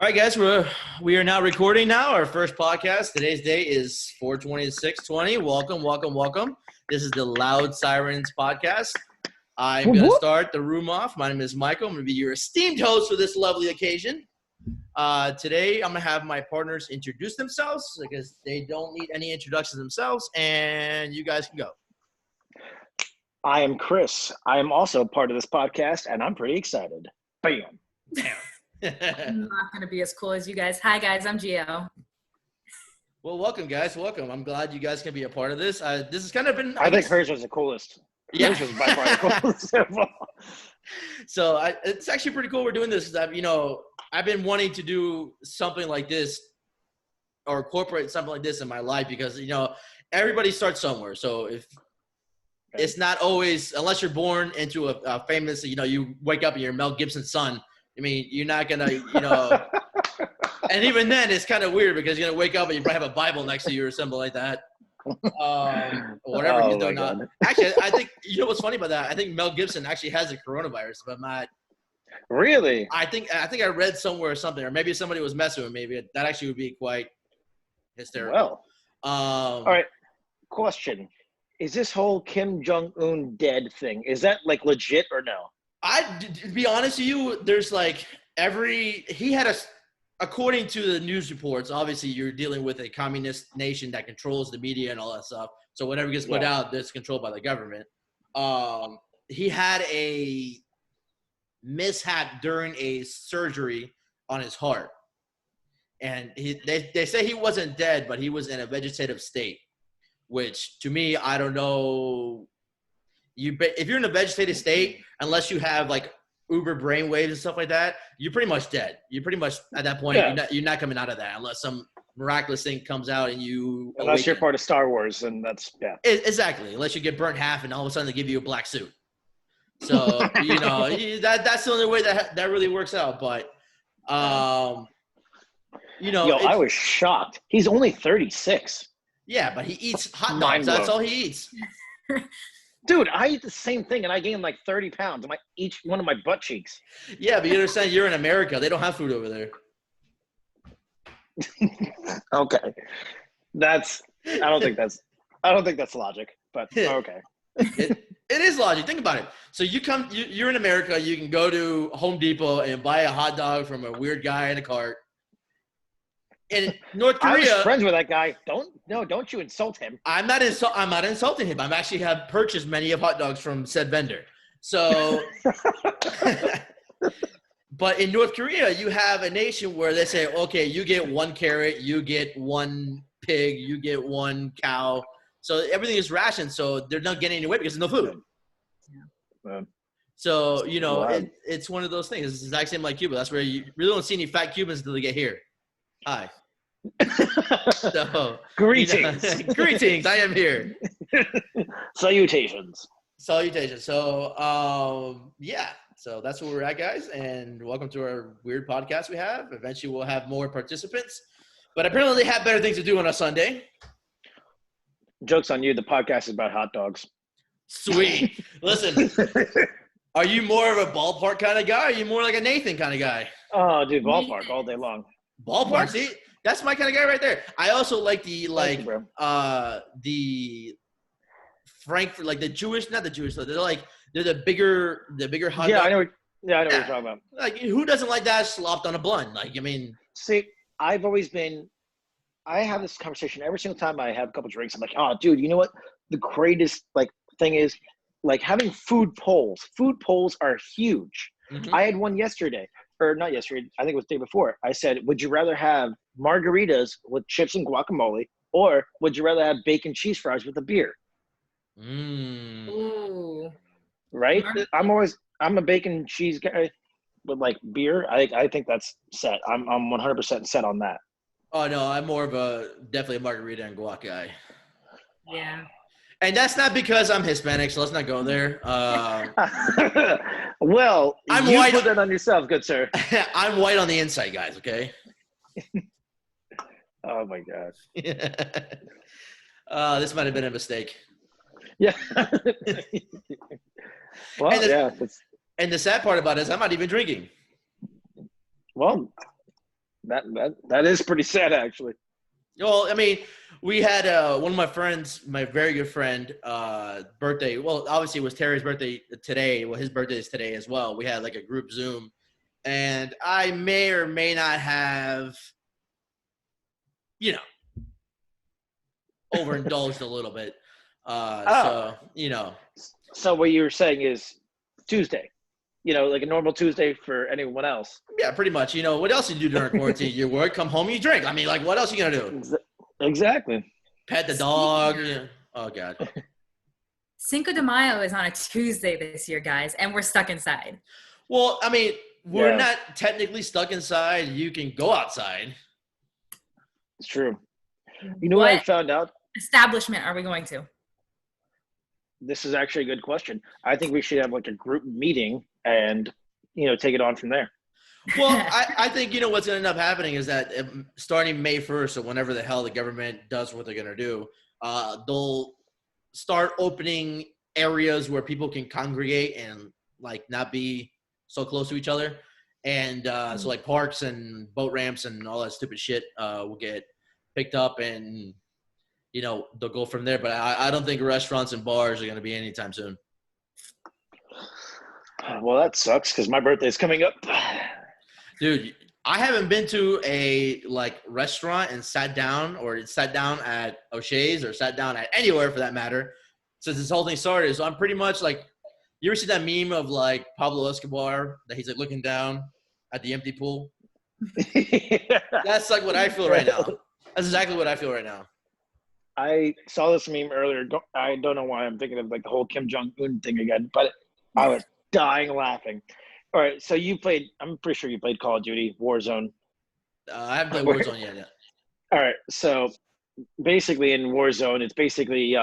All right, guys, we are now recording now our first podcast. Today's date is 4/26/20. Welcome, welcome, welcome. This is the Loud Sirens podcast. I'm going to start the room off. My name is Michael. I'm going to be your esteemed host for this lovely occasion. Today, I'm going to have my partners introduce themselves because they don't need any introductions themselves, and you guys can go. I am Chris. I am also part of this podcast, and I'm pretty excited. Bam. I'm not going to be as cool as you guys. Hi, guys. I'm Gio. Well, welcome, guys. Welcome. I'm glad you guys can be a part of this. This has kind of been. I think hers was the coolest. Yeah. Hers was by far the coolest. So it's actually pretty cool we're doing this. I've been wanting to do something like this or incorporate something like this in my life because, everybody starts somewhere. So if it's not always, unless you're born into a famous, you wake up and you're Mel Gibson's son. I mean, you're not going to, and even then it's kind of weird because you're going to wake up and you probably have a Bible next to you or something like that. Whatever he's doing. Actually, I think, what's funny about that? I think Mel Gibson actually has the coronavirus, but not. Really? I think I read somewhere or something, or maybe somebody was messing with me. But that actually would be quite hysterical. Well, all right. Question. Is this whole Kim Jong-un dead thing, is that like legit or no? To be honest with you, there's according to the news reports, obviously you're dealing with a communist nation that controls the media and all that stuff. So whatever gets put out, that's controlled by the government. He had a mishap during a surgery on his heart. And they say he wasn't dead, but he was in a vegetative state, which to me, I don't know. If you're in a vegetative state, unless you have like uber brain waves and stuff like that, you're pretty much dead. You're pretty much at that point. Yeah. You're not coming out of that unless some miraculous thing comes out and you. Unless awaken. You're part of Star Wars, and that's exactly. Unless you get burnt half and all of a sudden they give you a black suit. So that's the only way that really works out. But I was shocked. He's only 36. Yeah, but he eats hot dogs. That's all he eats. Dude, I eat the same thing, and I gain like 30 pounds on each one of my butt cheeks. Yeah, but you understand, you're in America. They don't have food over there. Okay, I don't think that's logic, but okay. It is logic. Think about it. So you're in America. You can go to Home Depot and buy a hot dog from a weird guy in a cart. In North Korea, I was friends with that guy. Don't you insult him. I'm not insulting him. I'm actually have purchased many of hot dogs from said vendor. So, but in North Korea, you have a nation where they say, okay, you get one carrot, you get one pig, you get one cow. So everything is rationed. So they're not getting any weight because there's no food. Yeah. So, it's one of those things. It's the exact same like Cuba. That's where you really don't see any fat Cubans until they get here. Hi. So, greetings. Greetings. I am here. Salutations. So, so that's where we're at, guys. And welcome to our weird podcast we have. Eventually, we'll have more participants. But apparently, they have better things to do on a Sunday. Joke's on you. The podcast is about hot dogs. Sweet. Listen, are you more of a ballpark kind of guy? Or are you more like a Nathan kind of guy? Oh, dude, ballpark all day long. Ballpark, see? That's my kind of guy right there. I also like the Frankfurt, like the Jewish, not the Jewish, they're the bigger hot dog. I know what you're talking about. Like, who doesn't like that slopped on a blunt? See, I have this conversation every single time I have a couple drinks. I'm like, oh, dude, you know what? The greatest thing is having food polls. Food polls are huge. Mm-hmm. I had one yesterday. Or not yesterday, I think it was the day before. I said, would you rather have margaritas with chips and guacamole, or would you rather have bacon cheese fries with a beer? Ooh. Right? I'm a bacon cheese guy with beer. I think that's set. I'm 100% set on that. Oh no, I'm more of definitely a margarita and guac guy. Yeah. And that's not because I'm Hispanic, so let's not go there. Well, I'm you white. Put that on yourself, good sir. I'm white on the inside, guys, okay? Oh, my gosh. This might have been a mistake. Yeah. Well, and the sad part about it is I'm not even drinking. Well, That is pretty sad, actually. Well, I mean, we had one of my friends, my very good friend, birthday. Well, obviously it was Terry's birthday today. Well, his birthday is today as well. We had like a group Zoom, and I may or may not have, you know, overindulged a little bit. So, you know. So what you're saying is Tuesday, like a normal Tuesday for anyone else. Yeah, pretty much. You know, what else you do during quarantine? You work, come home, you drink. I mean, like, what else are you going to do? Exactly. Pet the dog. Oh, God. Cinco de Mayo is on a Tuesday this year, guys, and we're stuck inside. Well, I mean, we're not technically stuck inside. You can go outside. It's true. You know what I found out? Establishment are we going to? This is actually a good question. I think we should have like a group meeting and, take it on from there. Well, I think, what's going to end up happening is that starting May 1st or whenever the hell the government does what they're going to do, they'll start opening areas where people can congregate and like not be so close to each other. And so like parks and boat ramps and all that stupid shit will get picked up and, they'll go from there. But I don't think restaurants and bars are going to be anytime soon. Well, that sucks because my birthday is coming up. Dude, I haven't been to a restaurant and sat down at O'Shea's or sat down at anywhere for that matter since this whole thing started. So I'm pretty much like, you ever see that meme of like Pablo Escobar that he's like looking down at the empty pool? That's like what I feel right now. That's exactly what I feel right now. I saw this meme earlier. I don't know why I'm thinking of like the whole Kim Jong-un thing again, but I was dying laughing. All right, so I'm pretty sure you played Call of Duty Warzone. I haven't played Warzone yet. All right, so basically in Warzone, it's basically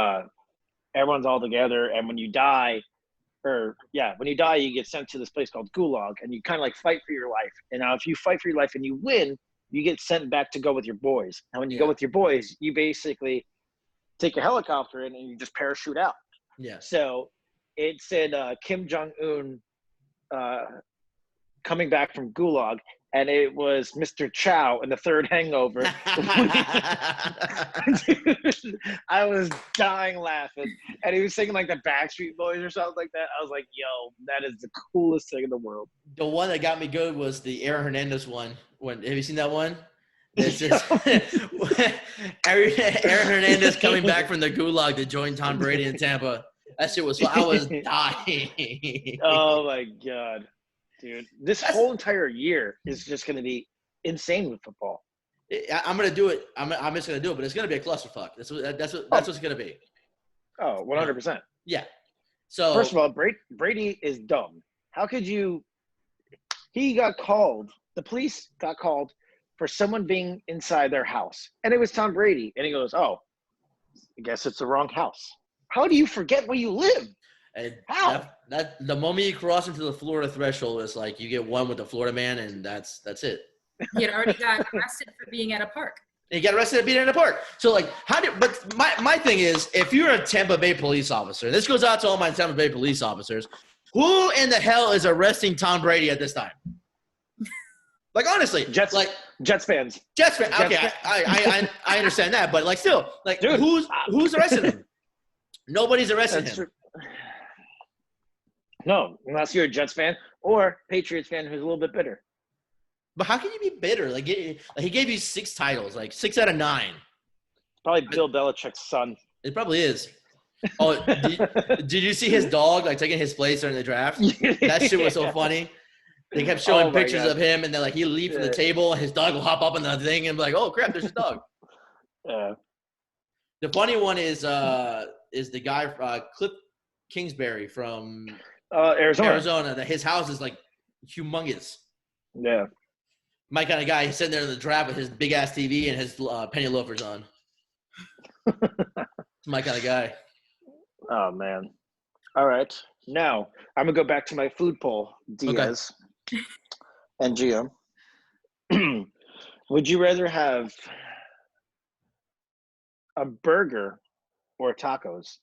everyone's all together, and when you die, you get sent to this place called Gulag, and you kind of like fight for your life. And now if you fight for your life and you win, you get sent back to go with your boys. And when you go with your boys, you basically take a helicopter in and you just parachute out. Yeah. So it said Kim Jong-un coming back from Gulag, and it was Mr. Chow in the third Hangover. Dude, I was dying laughing, and he was singing like the Backstreet Boys or something like that. I was like, "Yo, that is the coolest thing in the world." The one that got me good was the Aaron Hernandez one. Have you seen that one? It's just Aaron Hernandez coming back from the Gulag to join Tom Brady in Tampa. That shit was fun. I was dying. Oh my God, dude! This whole entire year is just going to be insane with football. I'm going to do it. I'm just going to do it, but it's going to be a clusterfuck. That's what it's going to be. Oh, 100%. Yeah. So first of all, Brady is dumb. How could you? He got called. The police got called for someone being inside their house, and it was Tom Brady. And he goes, "Oh, I guess it's the wrong house." How do you forget where you live? And How? That the moment you cross into the Florida threshold, it's like you get one with the Florida man, and that's it. He had already got arrested for being at a park. And he got arrested at being in a park. So like, but my thing is, if you're a Tampa Bay police officer, this goes out to all my Tampa Bay police officers, who in the hell is arresting Tom Brady at this time? Like honestly, Jets fans. Jets fans. Okay, I understand that, but like still, like dude, who's arresting him? Nobody's arresting him. True. No, unless you're a Jets fan or Patriots fan who's a little bit bitter. But how can you be bitter? Like he gave you 6 titles, like 6 out of 9. Probably Bill Belichick's son. It probably is. Oh, did you see his dog like taking his place during the draft? That shit was so funny. They kept showing pictures of him, and then like he leave from the table, and his dog will hop up on the thing and be like, "Oh crap, there's his dog." The funny one is the guy Cliff Kingsbury from Arizona. That his house is like humongous. Yeah. My kind of guy. He's sitting there in the draft with his big ass TV and his penny loafers on. It's my kind of guy. Oh man. All right. Now I'm gonna go back to my food poll, Diaz and Gio. Would you rather have a burger or tacos?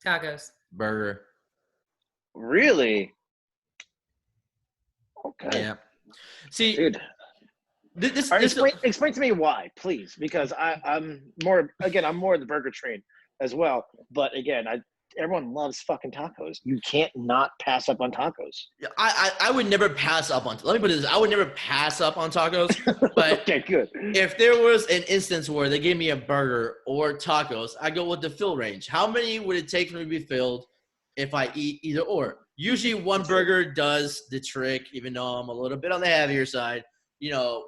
Tacos. Burger. Really? Okay. Yeah. See, dude. This, All right, this, explain to me why, please, because I'm more of the burger train as well. But again, everyone loves fucking tacos. You can't not pass up on tacos. I would never pass up on. Let me put it this: I would never pass up on tacos. But Okay, good. if there was an instance where they gave me a burger or tacos, I go with the fill range. How many would it take for me to be filled if I eat either or? Usually, one burger does the trick, even though I'm a little bit on the heavier side.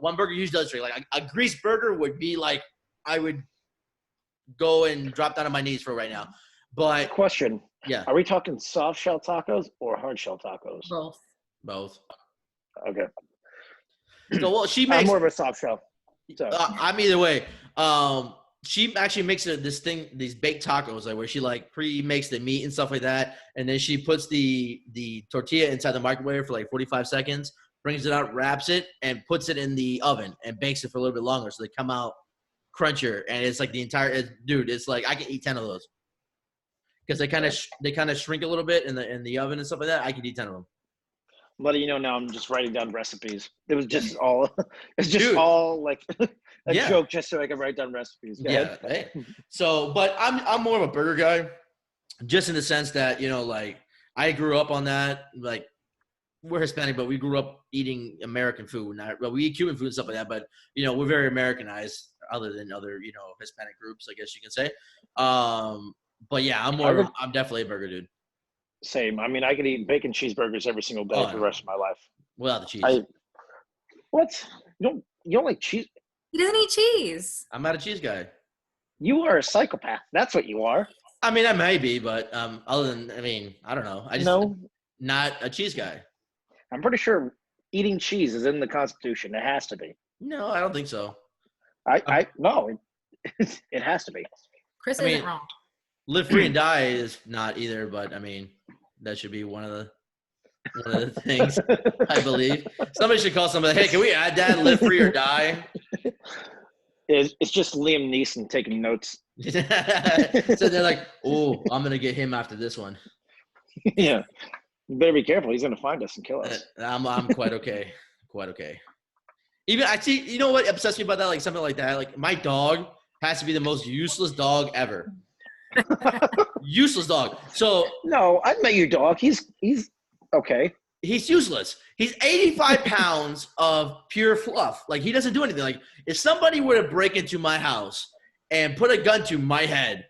One burger usually does the trick. Like a grease burger would be like I would go and drop down on my knees for right now. But Question: yeah, are we talking soft shell tacos or hard shell tacos? both. Okay, So well, she I'm makes. more of a soft shell. So. I'm either way. She actually makes these baked tacos, like where she like pre-makes the meat and stuff like that, and then she puts the tortilla inside the microwave for like 45 seconds, brings it out, wraps it, and puts it in the oven and bakes it for a little bit longer, so they come out crunchier. And it's like dude, it's like I can eat 10 of those because they kind of shrink a little bit in the oven and stuff like that. I could eat 10 of them. I'm letting you know now. I'm just writing down recipes. It was just all. It's just Dude. all like a Yeah. joke, just so I can write down recipes. Go ahead. Hey. So, but I'm more of a burger guy, just in the sense that like I grew up on that. Like we're Hispanic, but we grew up eating American food. We eat Cuban food and stuff like that, but we're very Americanized, other than other Hispanic groups, I guess you can say. But yeah, I'm definitely a burger dude. Same. I mean, I could eat bacon cheeseburgers every single day for the rest of my life. Without the cheese. What? You don't like cheese? He doesn't eat cheese. I'm not a cheese guy. You are a psychopath. That's what you are. I mean, I may be, but I don't know. I just not a cheese guy. I'm pretty sure eating cheese is in the Constitution. It has to be. No, I don't think so. No, it has to be. Chris isn't wrong. Live free and die is not either, but I mean, that should be one of the things, I believe. Somebody should call somebody, hey, can we add that, live free or die? It's just Liam Neeson taking notes. So they're like, oh, I'm going to get him after this one. Yeah. You better be careful. He's going to find us and kill us. I'm quite okay. Quite okay. Even actually, you know what upsets me about that? Like something like that. Like my dog has to be the most useless dog ever. Useless dog. So no, I met your dog. He's okay. He's useless. He's 85 pounds of pure fluff. Like he doesn't do anything. Like if somebody were to break into my house and put a gun to my head,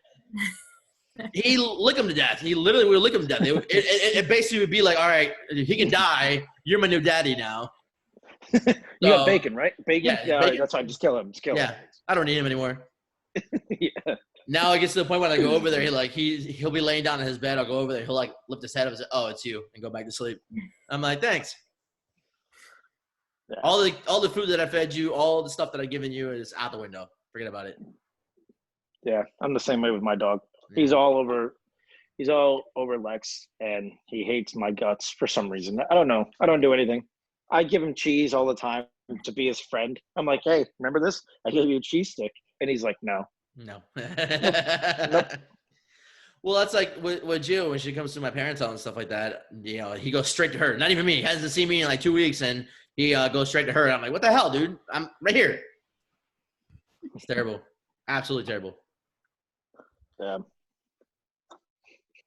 he'd lick him to death. He literally would lick him to death. It basically would be like, all right, he can die. You're my new daddy now. You got bacon, right? Bacon? Yeah, bacon. that's fine. Just kill him. Yeah, I don't need him anymore. Yeah. Now it gets to the point when I go over there, he'll be laying down in his bed. I'll go over there. He'll like lift his head up and say, "Oh, it's you," and go back to sleep. I'm like, "Thanks." Yeah. All the food that I fed you, all the stuff that I've given you is out the window. Forget about it. Yeah, I'm the same way with my dog. Yeah. He's all over Lex, and he hates my guts for some reason. I don't know. I don't do anything. I give him cheese all the time to be his friend. I'm like, hey, remember this? I gave you a cheese stick, and he's like, no. No. Nope. Well, that's like with Jill when she comes to my parents' house and stuff like that. He goes straight to her. Not even me. He hasn't seen me in like 2 weeks, and he goes straight to her. And I'm like, what the hell, dude? I'm right here. It's terrible. Absolutely terrible. Yeah.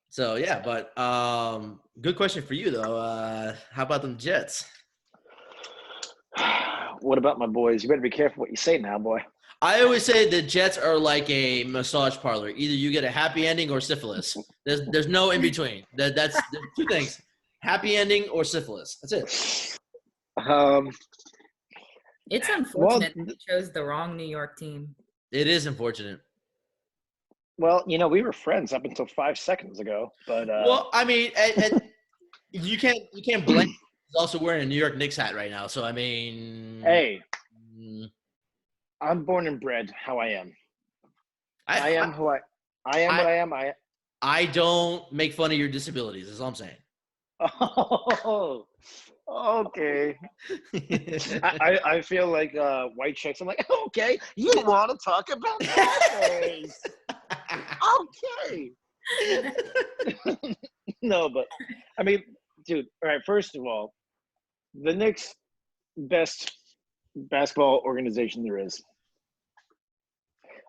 So yeah, but good question for you though. How about them Jets? What about my boys? You better be careful what you say now, boy. I always say the Jets are like a massage parlor. Either you get a happy ending or syphilis. There's no in between. That's two things: happy ending or syphilis. That's it. It's unfortunate that he chose the wrong New York team. It is unfortunate. Well, we were friends up until 5 seconds ago, but well, I mean, and you can't blame. He's also wearing a New York Knicks hat right now, so I mean, hey. I'm born and bred how I am. I am what I am. I don't make fun of your disabilities. That's all I'm saying. Oh, okay. I feel like white chicks. I'm like, okay, you want to talk about that? Okay. No, but I mean, dude. All right. First of all, the Knicks' best basketball organization there is.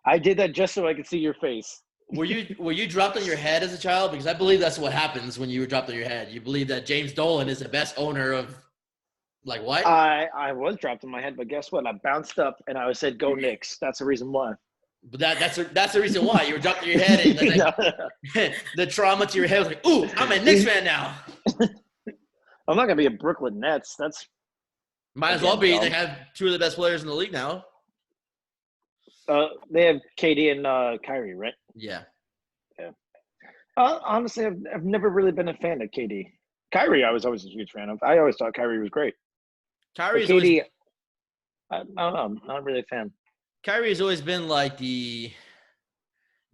I did that just so I could see your face. Were you dropped on your head as a child? Because I believe that's what happens when you were dropped on your head. You believe that James Dolan is the best owner of, like, what? I was dropped on my head, but guess what? I bounced up and I said, "Go Knicks." That's the reason why. But that's the reason why you were dropped on your head, and like, the trauma to your head was like, "Ooh, I'm a Knicks fan now." I'm not gonna be a Brooklyn Nets. That's might as well be. They have two of the best players in the league now. They have KD and Kyrie, right? Yeah. Yeah. Honestly, I've never really been a fan of KD. Kyrie, I was always a huge fan of. I always thought Kyrie was great. Kyrie's KD, I don't know. I'm not really a fan. Kyrie has always been like the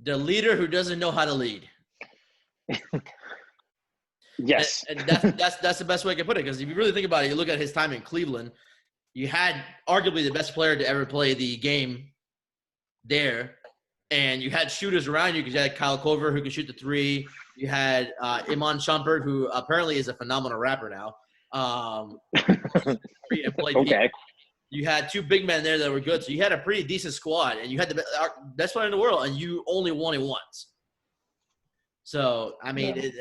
leader who doesn't know how to lead. Yes. And that's the best way I can put it, because if you really think about it, you look at his time in Cleveland, you had arguably the best player to ever play the game there, and you had shooters around you because you had Kyle Korver who could shoot the three. You had Iman Shumpert, who apparently is a phenomenal rapper now. Okay. You had two big men there that were good, so you had a pretty decent squad, and you had the best player in the world, and you only won it once. So I mean,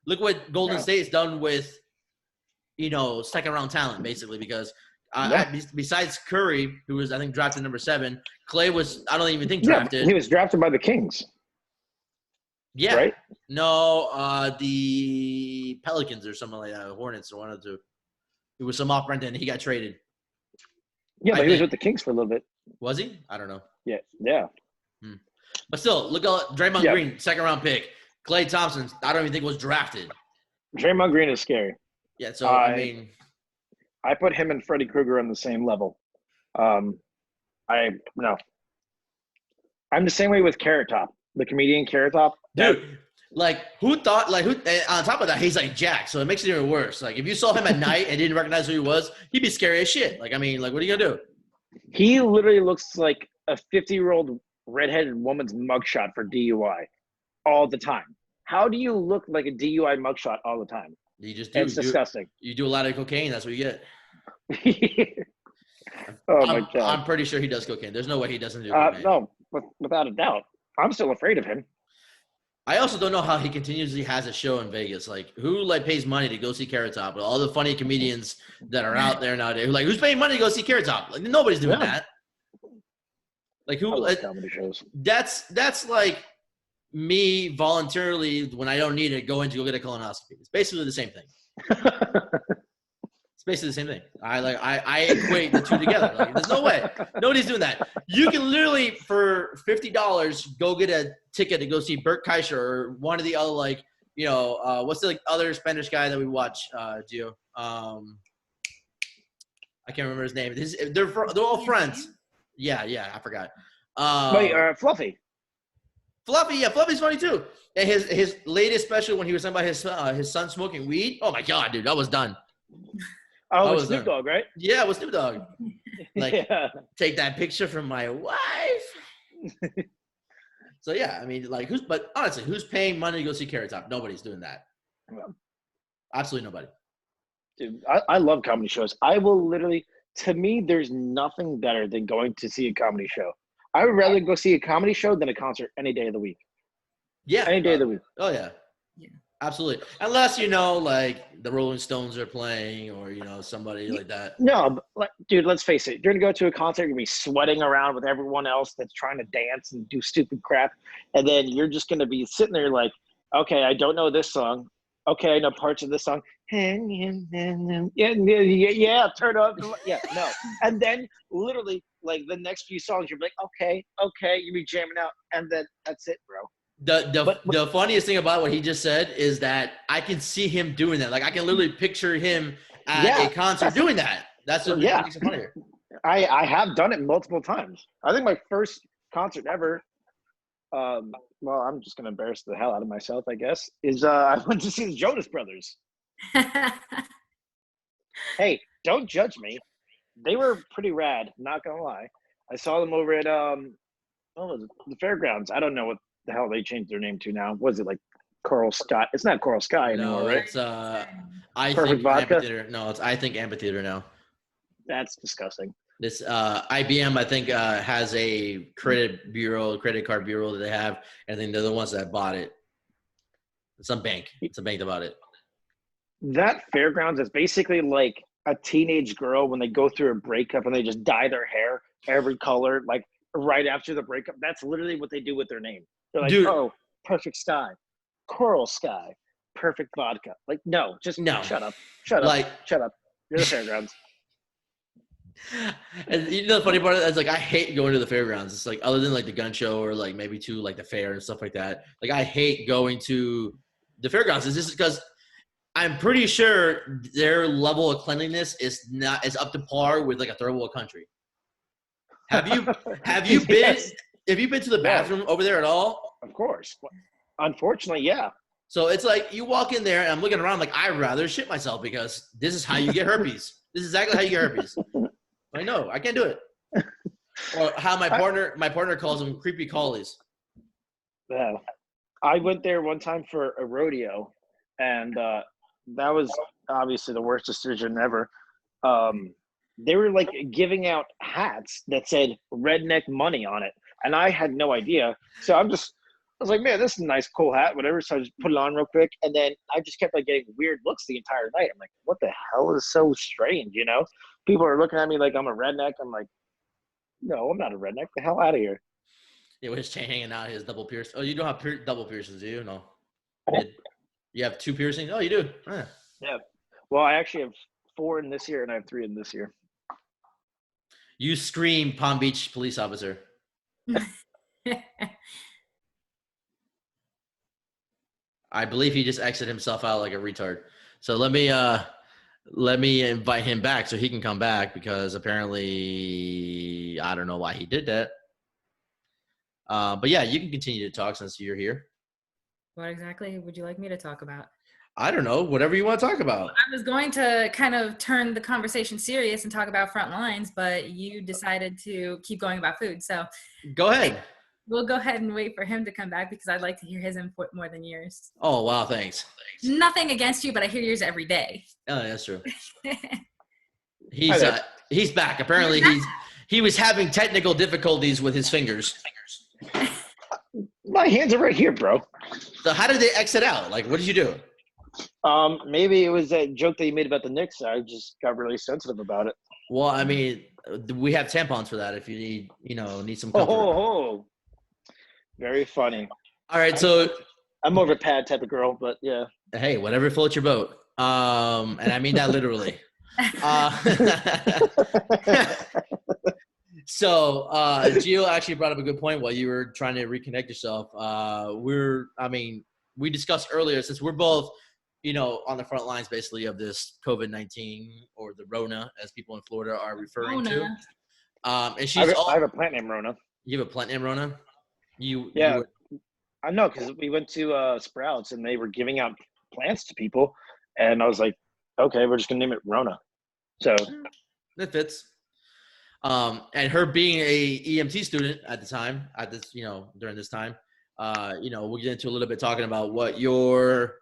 look what Golden State's done with, second round talent basically, because besides Curry, who was I think drafted number 7, Clay was I don't even think drafted. He was drafted by the Kings. Yeah. Right? No, the Pelicans or something like that, Hornets or one of the two. It was some off-brand, and he got traded. Yeah, but he was with the Kings for a little bit. Was he? I don't know. Yeah. But still, look at Draymond Green, second-round pick. Klay Thompson, I don't even think was drafted. Draymond Green is scary. Yeah, so, I mean. I put him and Freddie Krueger on the same level. No. I'm the same way with Carrot Top, the comedian Carrot Top. Dude, who on top of that, he's like Jack, so it makes it even worse. Like, if you saw him at night and didn't recognize who he was, he'd be scary as shit. Like, I mean, what are you going to do? He literally looks like a 50-year-old redheaded woman's mugshot for DUI all the time. How do you look like a DUI mugshot all the time? You just do. It's disgusting. You do a lot of cocaine, that's what you get. My God. I'm pretty sure he does cocaine. There's no way he doesn't do cocaine. No, without a doubt. I'm still afraid of him. I also don't know how he continuously has a show in Vegas. Like, who pays money to go see Carrot Top? All the funny comedians that are out there nowadays, who's paying money to go see Carrot Top? Like, nobody's doing that. Like, who? I love comedy shows. That's like me voluntarily, when I don't need it, going to go get a colonoscopy. It's basically the same thing. It's basically the same thing. I equate the two together. Like, there's no way. Nobody's doing that. You can literally, for $50, go get a ticket to go see Bert Kreischer or one of the other, what's the other Spanish guy that we watch, Gio? I can't remember his name. They're all friends. Yeah, I forgot. Fluffy. Fluffy, yeah, Fluffy's funny too. And his latest special, when he was talking about his son smoking weed. Oh my God, dude, I was done. Oh, with Snoop Dogg, right? Yeah, with Snoop Dogg. Take that picture from my wife. So yeah, I mean, but honestly, who's paying money to go see Carrot Top? Nobody's doing that. Yeah. Absolutely nobody. Dude, I love comedy shows. I will literally, to me, there's nothing better than going to see a comedy show. I would rather go see a comedy show than a concert any day of the week. Yeah. Any day of the week. Oh, yeah. Absolutely. Unless, the Rolling Stones are playing or, somebody like that. No, but, dude, let's face it. You're going to go to a concert, you're going to be sweating around with everyone else that's trying to dance and do stupid crap. And then you're just going to be sitting there like, okay, I don't know this song. Okay, I know parts of this song. Yeah, turn up. Yeah, no. And then literally, the next few songs, you're like, okay, you be jamming out. And then that's it, bro. The funniest thing about what he just said is that I can see him doing that. Like, I can literally picture him at a concert doing that. That's what makes it funnier. I have done it multiple times. I think my first concert ever, I'm just going to embarrass the hell out of myself, I guess, is I went to see the Jonas Brothers. Hey, don't judge me. They were pretty rad, not going to lie. I saw them over at the fairgrounds. I don't know what the hell they changed their name to now. Was it Coral Sky? It's not Coral Sky anymore, right? It's I Perfect think Vodka? Amphitheater. No, it's I think Amphitheater now. That's disgusting. This IBM, I think, has a credit card bureau that they have, and I think they're the ones that bought it. It's a bank that bought it. That fairgrounds is basically like a teenage girl when they go through a breakup and they just dye their hair every color, like right after the breakup. That's literally what they do with their name. They're like, Dude. oh, perfect sky, coral sky, perfect vodka. Like, no, just No. shut up. Like, Shut up. You're the fairgrounds. And you know the funny part is like I hate going to the fairgrounds. It's like other than like the gun show or like maybe to like the fair and stuff like that. Like I hate going to the fairgrounds. It's just because I'm pretty sure their level of cleanliness is up to par with like a third world country. Have you been Yes. have you been to the bathroom over there at all? Of course. Unfortunately, yeah. So it's like you walk in there and I'm looking around like I'd rather shit myself because this is how you get herpes. This is exactly how you get herpes. I know, I can't do it. Or how my partner calls them creepy collies. Yeah. I went there one time for a rodeo, and that was obviously the worst decision ever. They were like giving out hats that said redneck money on it, and I had no idea. So I was like, man, this is a nice, cool hat, whatever. So I just put it on real quick, and then I just kept like getting weird looks the entire night. I'm like, what the hell is so strange, you know? People are looking at me like I'm a redneck. I'm like, no, I'm not a redneck. The hell out of here. Yeah, with his chain hanging out, his double piercing. Oh, you don't have double piercings, do you? No. You have 2 piercings? Oh, you do? Huh. Yeah. Well, I actually have 4 in this year, and I have 3 in this year. You scream Palm Beach police officer. I believe he just exited himself out like a retard. So let me invite him back so he can come back because apparently I don't know why he did that. But yeah, you can continue to talk since you're here. What exactly would you like me to talk about? I don't know, whatever you want to talk about. I was going to kind of turn the conversation serious and talk about front lines, but you decided to keep going about food. So Go ahead. we'll go ahead and wait for him to come back because I'd like to hear his input more than yours. Oh, wow, thanks. Nothing against you, but I hear yours every day. Oh, that's true. He's back. Apparently he was having technical difficulties with his fingers. My hands are right here, bro. So how did they exit out? Like, what did you do? Maybe it was that joke that you made about the Knicks. I just got really sensitive about it. Well, I mean, we have tampons for that if you need some comfort. Oh, very funny. All right, so I'm more of a pad type of girl, but yeah. hey, whatever floats your boat. And I mean that literally. So Gio actually brought up a good point while you were trying to reconnect yourself. We discussed earlier, since we're both, on the front lines basically of this COVID-19 or the Rona, as people in Florida are referring to. And she's I have a plant named Rona. You have a plant named Rona? I know, because we went to Sprouts and they were giving out plants to people, and I was like, okay, we're just gonna name it Rona. So that fits. And her being a EMT student at the time, during this time, we'll get into a little bit talking about what your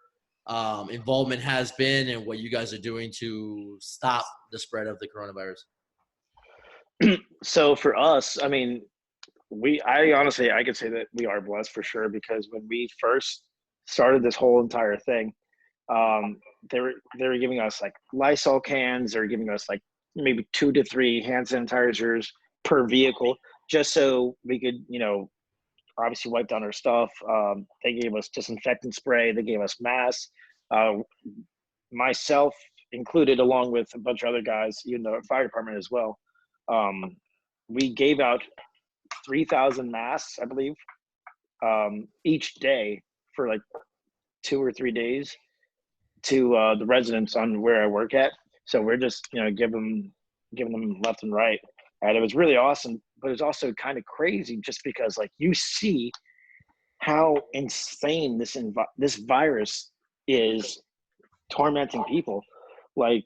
involvement has been and what you guys are doing to stop the spread of the coronavirus. So for us, I mean, I could say that we are blessed for sure, because when we first started this whole entire thing, they were giving us like Lysol cans, or giving us like maybe 2 to 3 hand sanitizers per vehicle, just so we could, obviously wipe down our stuff. They gave us disinfectant spray. They gave us masks. Myself included, along with a bunch of other guys, even the fire department as well. We gave out 3,000 masks, I believe, each day for like 2 or 3 days to the residents on where I work at. So we're just, giving them left and right. And it was really awesome, but it's also kind of crazy just because like you see how insane this virus is tormenting people. Like,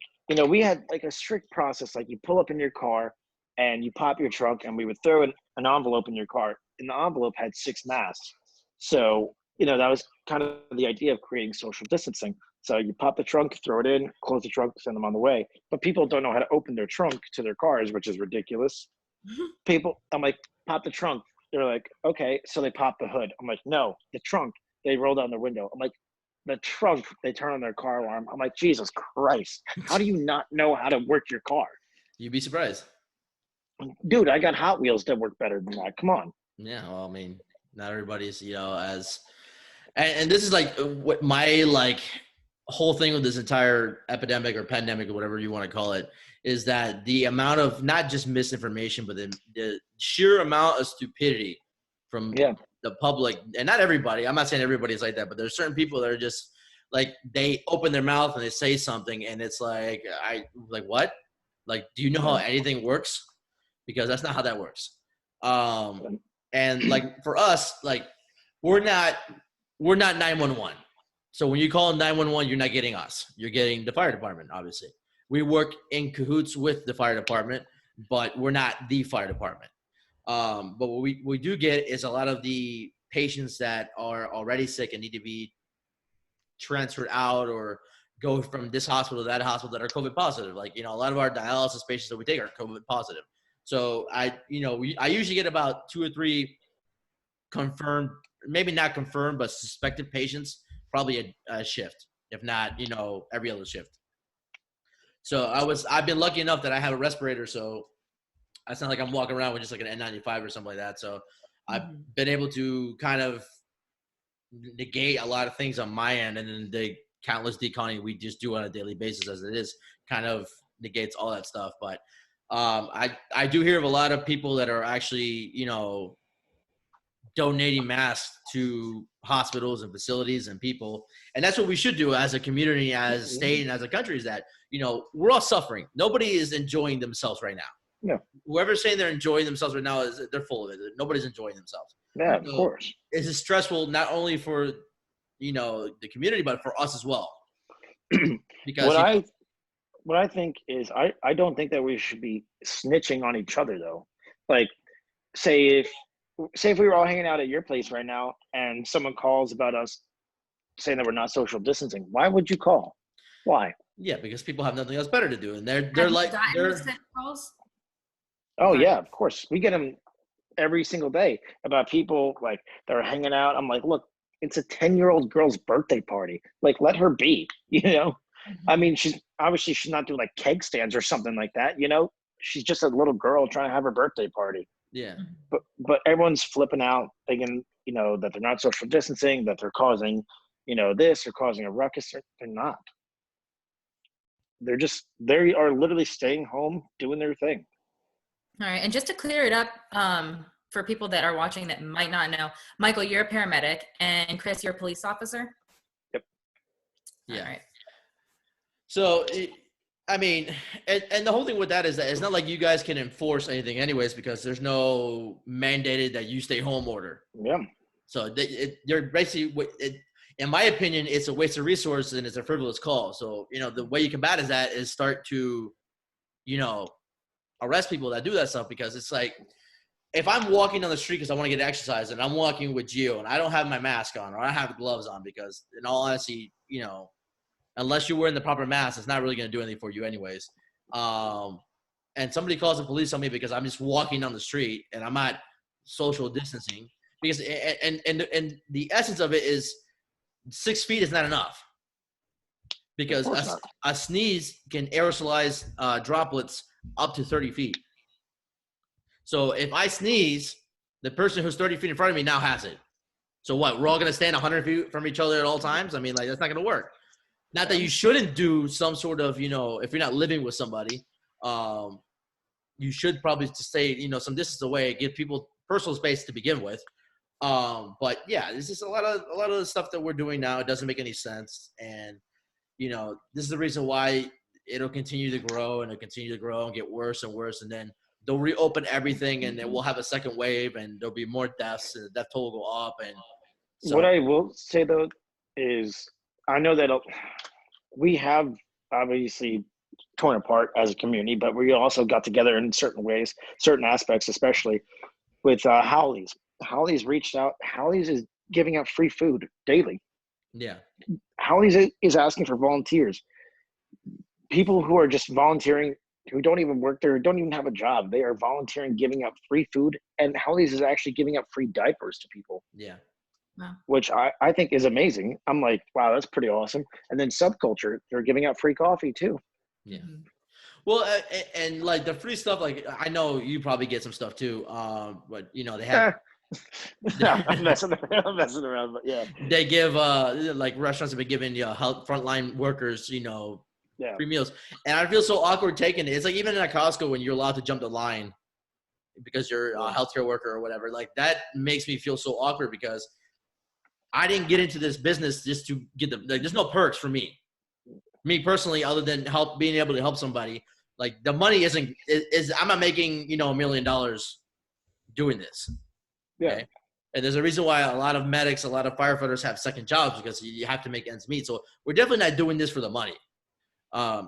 we had like a strict process. Like you pull up in your car and you pop your trunk, and we would throw an envelope in your car, and the envelope had 6 masks. So, that was kind of the idea of creating social distancing. So you pop the trunk, throw it in, close the trunk, send them on the way. But people don't know how to open their trunk to their cars, which is ridiculous. People, I'm like, pop the trunk. They're like, okay. So they pop the hood. I'm like, no, the trunk. They roll down the window. I'm like, the trunk. They turn on their car alarm. I'm like, Jesus Christ. How do you not know how to work your car? You'd be surprised. Dude, I got Hot Wheels that work better than that. Come on. Yeah, well, I mean, not everybody's, as, and this is like what my like whole thing with this entire epidemic or pandemic or whatever you want to call it is that the amount of not just misinformation, but the sheer amount of stupidity from the public, and not everybody. I'm not saying everybody's like that, but there's certain people that are just like they open their mouth and they say something, and it's like what? Like, do you know how anything works? Because that's not how that works. And like for us, like we're not 911. So when you call 911, you're not getting us. You're getting the fire department, obviously. We work in cahoots with the fire department, but we're not the fire department. But what we do get is a lot of the patients that are already sick and need to be transferred out or go from this hospital to that hospital that are COVID positive. Like, a lot of our dialysis patients that we take are COVID positive. So I usually get about 2 or 3 confirmed, maybe not confirmed, but suspected patients, probably a shift, if not, every other shift. So I've been lucky enough that I have a respirator. So it's not like I'm walking around with just like an N95 or something like that. So I've been able to kind of negate a lot of things on my end, and then the countless deconning we just do on a daily basis as it is kind of negates all that stuff. But I do hear of a lot of people that are actually, donating masks to hospitals and facilities and people. And that's what we should do as a community, as a state, and as a country, is that, we're all suffering. Nobody is enjoying themselves right now. Yeah. Whoever's saying they're enjoying themselves right now, they're full of it. Nobody's enjoying themselves. Yeah, of course. It's stressful, not only for, the community, but for us as well. Because what I think is, I don't think that we should be snitching on each other though. Like, say if we were all hanging out at your place right now and someone calls about us saying that we're not social distancing, why would you call? Why? Yeah, because people have nothing else better to do, and they're like calls. Oh yeah, of course. We get them every single day about people like that are hanging out. I'm like, look, it's a 10-year-old girl's birthday party. Like, let her be, I mean, she's not doing like keg stands or something like that, She's just a little girl trying to have her birthday party. Yeah. But everyone's flipping out, thinking, that they're not social distancing, that they're causing, this or causing a ruckus. They're not. They are literally staying home, doing their thing. All right. And just to clear it up, for people that are watching that might not know, Michael, you're a paramedic, and Chris, you're a police officer? Yep. Yeah. All right. So, I mean, and the whole thing with that is that it's not like you guys can enforce anything anyways, because there's no mandated that you stay home order. Yeah. So you're basically, in my opinion, it's a waste of resources and it's a frivolous call. So, the way you combat that is start to, arrest people that do that stuff, because it's like, if I'm walking on the street because I want to get exercise and I'm walking with Gio and I don't have my mask on or I have gloves on, because in all honesty, unless you're wearing the proper mask, it's not really going to do anything for you anyways. And somebody calls the police on me because I'm just walking down the street and I'm not social distancing, because, and the essence of it is 6 feet is not enough, because a sneeze can aerosolize droplets up to 30 feet. So if I sneeze, the person who's 30 feet in front of me now has it. So what, we're all going to stand 100 feet from each other at all times? I mean, like, that's not going to work. Not that you shouldn't do some sort of, if you're not living with somebody, you should probably just stay, some distance away, give people personal space to begin with. But yeah, this is a lot of the stuff that we're doing now. It doesn't make any sense. And, this is the reason why it'll continue to grow and get worse and worse. And then they'll reopen everything, and then we'll have a second wave, and there'll be more deaths, and the death toll will go up. And so, what I will say though is, I know that we have obviously torn apart as a community, but we also got together in certain ways, certain aspects, especially with Howley's. Howley's reached out. Howley's is giving out free food daily. Yeah. Howley's is asking for volunteers. People who are just volunteering, who don't even work there, don't even have a job. They are volunteering, giving up free food, and Howley's is actually giving up free diapers to people. Yeah. Wow. Which I think is amazing. I'm like, wow, that's pretty awesome. And then Subculture, they're giving out free coffee too. Yeah. Well, and like the free stuff, like I know you probably get some stuff too, but you know they have. I'm messing around, but yeah. They give like restaurants have been giving help frontline workers, Yeah. free meals, and I feel so awkward taking it. It's like even at Costco when you're allowed to jump the line because you're a healthcare worker or whatever. Like that makes me feel so awkward because I didn't get into this business just to get the like. There's no perks for me personally, other than being able to help somebody. Like the money is I'm not making $1 million doing this. Yeah. Okay? And there's a reason why a lot of medics, a lot of firefighters have second jobs because you have to make ends meet. So we're definitely not doing this for the money.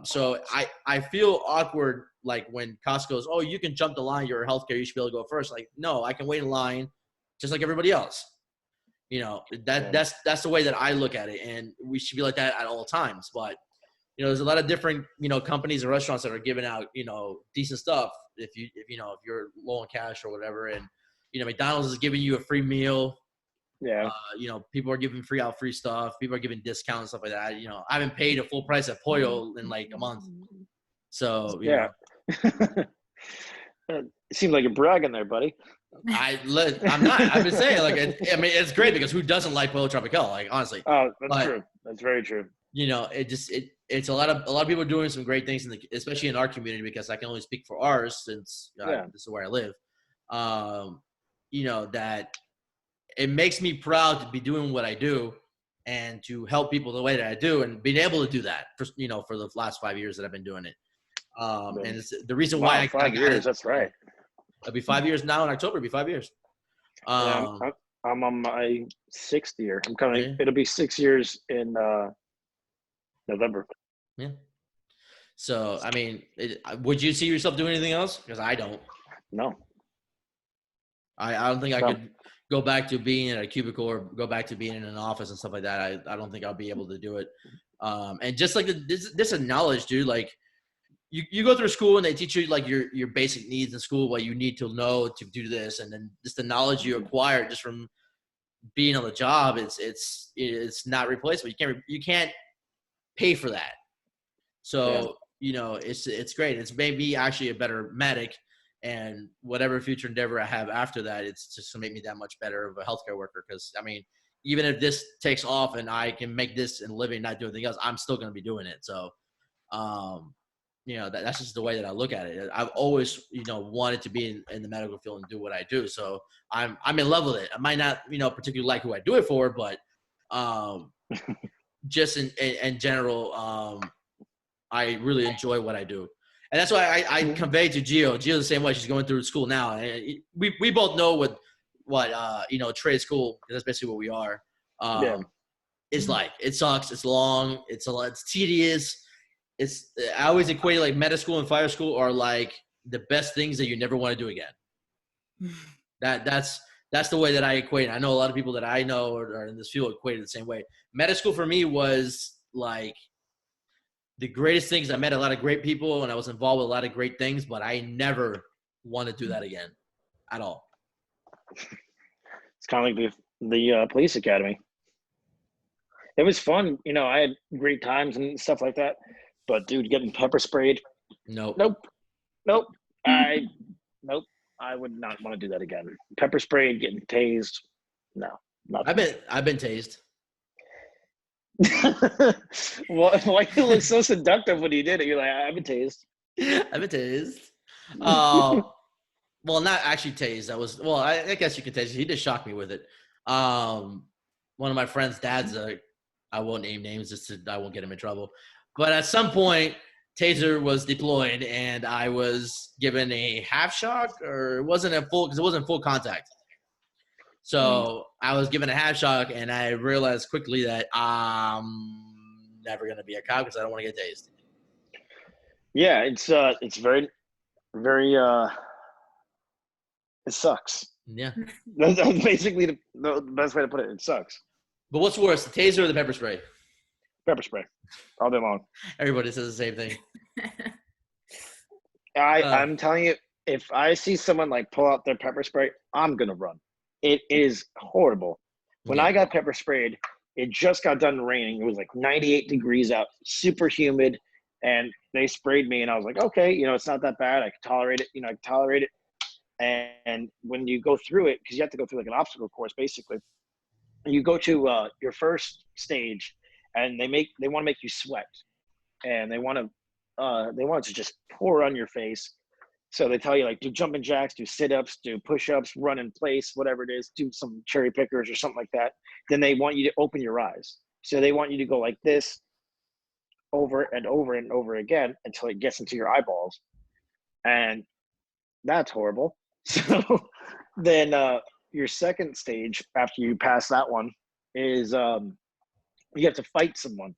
So I feel awkward like when Costco goes, oh, you can jump the line. You're a healthcare. You should be able to go first. Like, no, I can wait in line just like everybody else. That's the way that I look at it. And we should be like that at all times. But, there's a lot of different, companies and restaurants that are giving out, decent stuff if you're low on cash or whatever. And, McDonald's is giving you a free meal. Yeah. People are giving free stuff. People are giving discounts and stuff like that. I haven't paid a full price at Pollo in like a month. So, yeah. It seems like you're bragging there, buddy. I'm not. I've been saying it's great because who doesn't like Pollo Tropical? Like honestly. Oh, that's true. That's very true. It's a lot of people doing some great things especially in our community because I can only speak for ours since this is where I live. That it makes me proud to be doing what I do and to help people the way that I do and being able to do that for the last 5 years that I've been doing it. And it's the reason why I 5 years. That's right. It'll be 5 years now in October. It'll be 5 years. I'm on my 6th year. I'm coming. Yeah. It'll be 6 years in November. Yeah. So, I mean, would you see yourself doing anything else? Because I don't. No. I don't think I could go back to being in a cubicle or go back to being in an office and stuff like that. I don't think I'll be able to do it. And just like this is knowledge, dude. Like you go through school and they teach you like your basic needs in school, what you need to know to do this, and then just the knowledge you acquire just from being on the job. It's not replaceable. You can't pay for that. So it's great. It's made me actually a better medic. And whatever future endeavor I have after that, it's just to make me that much better of a healthcare worker. Because, I mean, even if this takes off and I can make this and living, not do anything else, I'm still going to be doing it. So, that's just the way that I look at it. I've always, wanted to be in the medical field and do what I do. So I'm in love with it. I might not, particularly like who I do it for, but just in general, I really enjoy what I do. And that's why I convey to Gio. Gio's the same way. She's going through school now. And we both know what trade school, that's basically what we are, is like. It sucks. It's long. It's tedious. I always equate like med school and fire school are like the best things that you never want to do again. That's the way that I equate it. I know a lot of people that I know are in this field equate it the same way. Med school for me was like the greatest things. I met a lot of great people and I was involved with a lot of great things, but I never want to do that again at all. It's kind of like the police academy. It was fun. I had great times and stuff like that, but dude, getting pepper sprayed. Nope. I would not want to do that again. Pepper sprayed, getting tased. No, not. I've been tased. Why you look so seductive when you did it? You're like, I've been tased. I've been tased. Well, not actually tased. I guess you could taste. He did shock me with it. One of my friend's dads. I won't name names I won't get him in trouble. But at some point, taser was deployed, and I was given a half shock, or it wasn't full contact. So I was given a half shock, and I realized quickly that I'm never going to be a cop because I don't want to get tased. Yeah, it's very, very. It sucks. Yeah, that's basically the best way to put it. It sucks. But what's worse, the taser or the pepper spray? Pepper spray, all day long. Everybody says the same thing. I'm telling you, if I see someone like pull out their pepper spray, I'm gonna run. It is horrible. When I got pepper sprayed, it just got done raining. It was like 98 degrees out, super humid, and they sprayed me, and I was like, okay, it's not that bad. I can tolerate it. I can tolerate it. And when you go through it, because you have to go through like an obstacle course, basically, you go to your first stage, and they want to make you sweat, and they want to just pour on your face. So they tell you, like, do jumping jacks, do sit-ups, do push-ups, run in place, whatever it is, do some cherry pickers or something like that. Then they want you to open your eyes. So they want you to go like this over and over and over again until it gets into your eyeballs. And that's horrible. So then your second stage, after you pass that one, is you have to fight someone.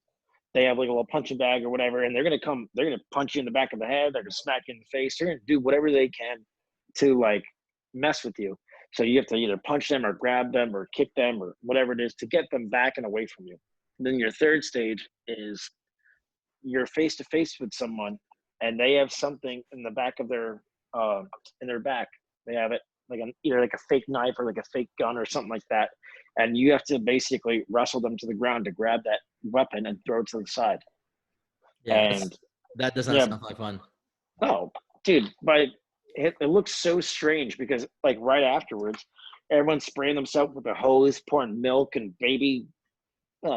They have like a little punching bag or whatever, and they're gonna punch you in the back of the head, they're gonna smack you in the face, they're gonna do whatever they can to like mess with you. So you have to either punch them or grab them or kick them or whatever it is to get them back and away from you. And then your third stage is you're face to face with someone, and they have something in the back of their back. They have it like either like a fake knife or like a fake gun or something like that. And you have to basically wrestle them to the ground to grab that weapon and throw it to the side. Yeah, and that does not sound like fun. No, dude, but it looks so strange because like right afterwards, everyone's spraying themselves with a hose, pouring milk and baby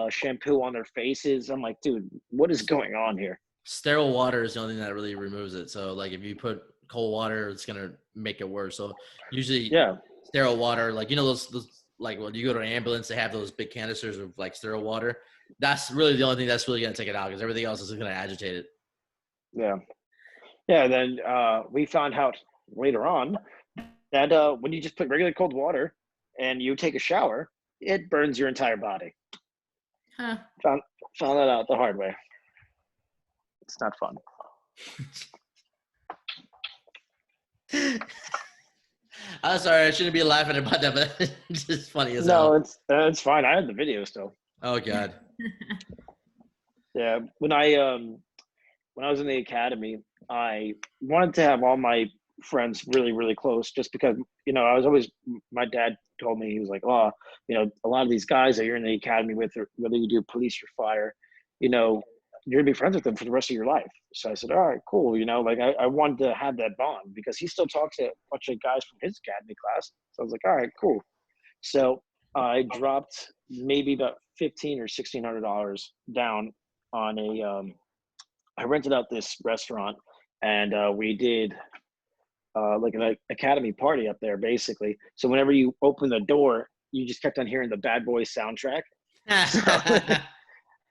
shampoo on their faces. I'm like, dude, what is going on here? Sterile water is the only thing that really removes it. So like if you put cold water, it's gonna make it worse. So usually, sterile water, like those like when you go to an ambulance, they have those big canisters of like sterile water. That's really the only thing that's really gonna take it out because everything else is gonna agitate it. Yeah. Then we found out later on that when you just put regular cold water and you take a shower, it burns your entire body. Huh. Found that out the hard way. It's not fun. I'm sorry, I shouldn't be laughing about that, but it's just funny as hell. No, it's fine. I had the video still. Oh God. Yeah, when I was in the academy, I wanted to have all my friends really, really close, just because I was always. My dad told me, he was like, "Oh, a lot of these guys that you're in the academy with, or whether you do police or fire, you're gonna be friends with them for the rest of your life." So I said, all right, cool. Like I wanted to have that bond because he still talks to a bunch of guys from his academy class. So I was like, all right, cool. So I dropped maybe about $1,500 or $1,600 down on I rented out this restaurant, and we did like an academy party up there, basically. So whenever you open the door, you just kept on hearing the Bad Boys soundtrack.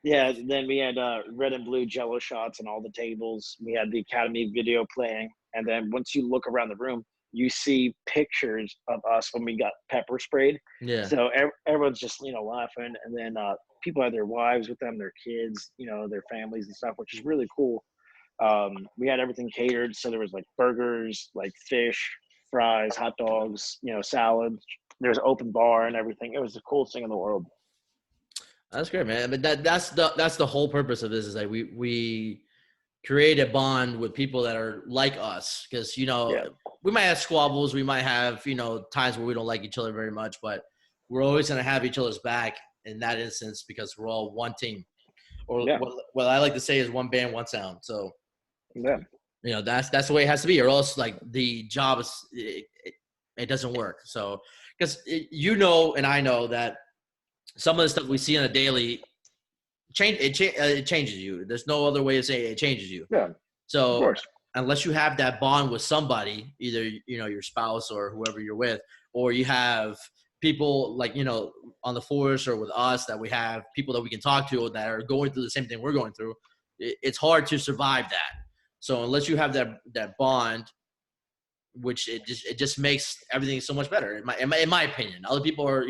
Yeah, then we had red and blue Jello shots on all the tables. We had the Academy video playing, and then once you look around the room, you see pictures of us when we got pepper sprayed. Yeah. So everyone's just laughing, and then people had their wives with them, their kids, their families and stuff, which is really cool. We had everything catered, so there was like burgers, like fish, fries, hot dogs, salads. There's an open bar and everything. It was the coolest thing in the world. That's great, man. But that's the whole purpose of this is that we create a bond with people that are like us because we might have squabbles, we might have times where we don't like each other very much, but we're always going to have each other's back in that instance because we're all one team, or what I like to say is one band, one sound. So that's the way it has to be, or else like the job is it doesn't work. So because and I know that some of the stuff we see on a daily it changes you. There's no other way to say it changes you. Yeah. So unless you have that bond with somebody, either your spouse or whoever you're with, or you have people like on the force or with us that we have people that we can talk to that are going through the same thing we're going through, it's hard to survive that. So unless you have that bond, which it just makes everything so much better in my opinion. Other people are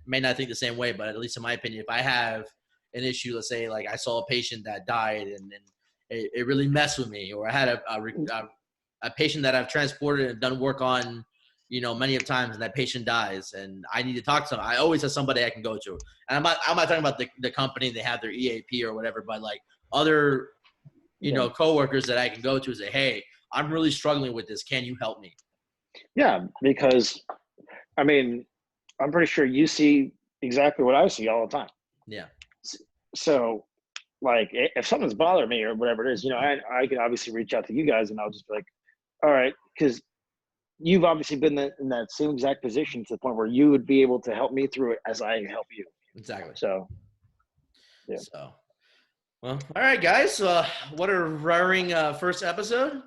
may not think the same way, but at least in my opinion, if I have an issue, let's say like I saw a patient that died and it really messed with me, or I had a patient that I've transported and done work on many of times that patient dies and I need to talk to them, I always have somebody I can go to. And I'm not talking about the company, they have their EAP or whatever, but like other, coworkers that I can go to and say, hey, I'm really struggling with this. Can you help me? Yeah, because I mean, I'm pretty sure you see exactly what I see all the time. Yeah. So like if something's bothering me or whatever it is, I can obviously reach out to you guys and I'll just be like, all right, because you've obviously been in that same exact position to the point where you would be able to help me through it as I help you. Exactly. So, yeah. So, well, all right, guys. What a roaring first episode.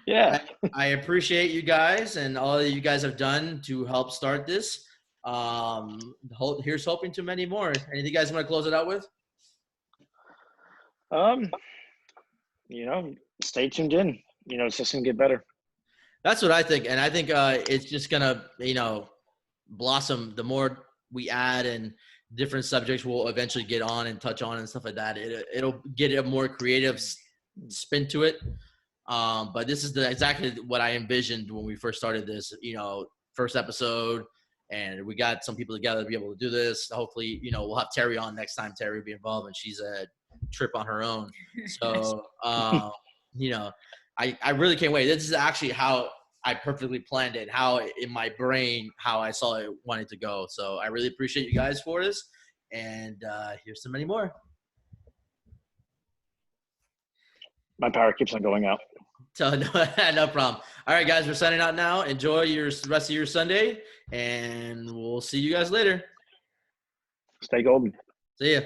Yeah. I appreciate you guys and all that you guys have done to help start this. Here's hoping to many more. Anything you guys want to close it out with? Stay tuned in. It's just gonna get better. That's what I think. And I think it's just going to, blossom. The more we add and different subjects we'll eventually get on and touch on and stuff like that, it'll get a more creative spin to it. But this is exactly what I envisioned when we first started this, first episode. And we got some people together to be able to do this. Hopefully, we'll have Terry on next time. Terry will be involved, and she's a trip on her own. So, I really can't wait. This is actually how I perfectly planned it, how in my brain, how I saw it wanted to go. So I really appreciate you guys for this. And here's so many more. My power keeps on going out. So no problem. All right, guys, we're signing out now. Enjoy your rest of your Sunday, and we'll see you guys later. Stay golden. See ya.